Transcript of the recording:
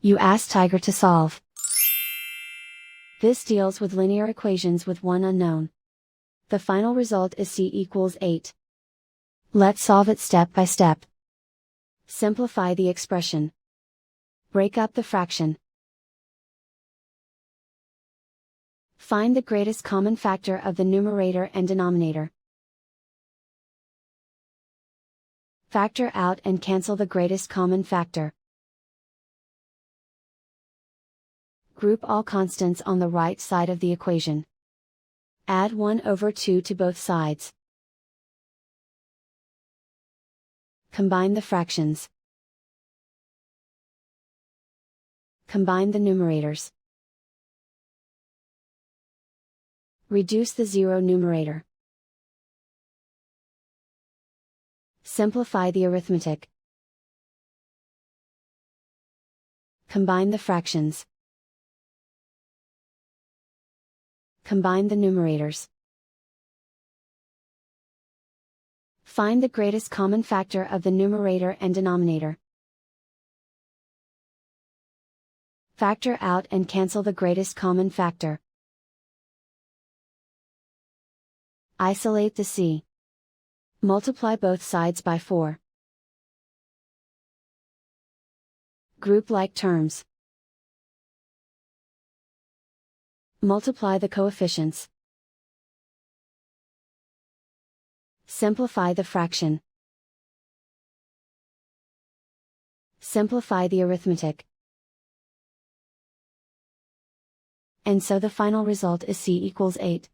You ask Tiger to solve. This deals with linear equations with one unknown. The final result is c equals 8. Let's solve it step by step. Simplify the expression. Break up the fraction. Find the greatest common factor of the numerator and denominator. Factor out and cancel the greatest common factor. Group all constants on the right side of the equation. Add 1/2 to both sides. Combine the fractions. Combine the numerators. Reduce the zero numerator. Simplify the arithmetic. Combine the fractions. Combine the numerators. Find the greatest common factor of the numerator and denominator. Factor out and cancel the greatest common factor. Isolate the c. Multiply both sides by 4. Group like terms. Multiply the coefficients. Simplify the fraction. Simplify the arithmetic. And so the final result is c equals 8.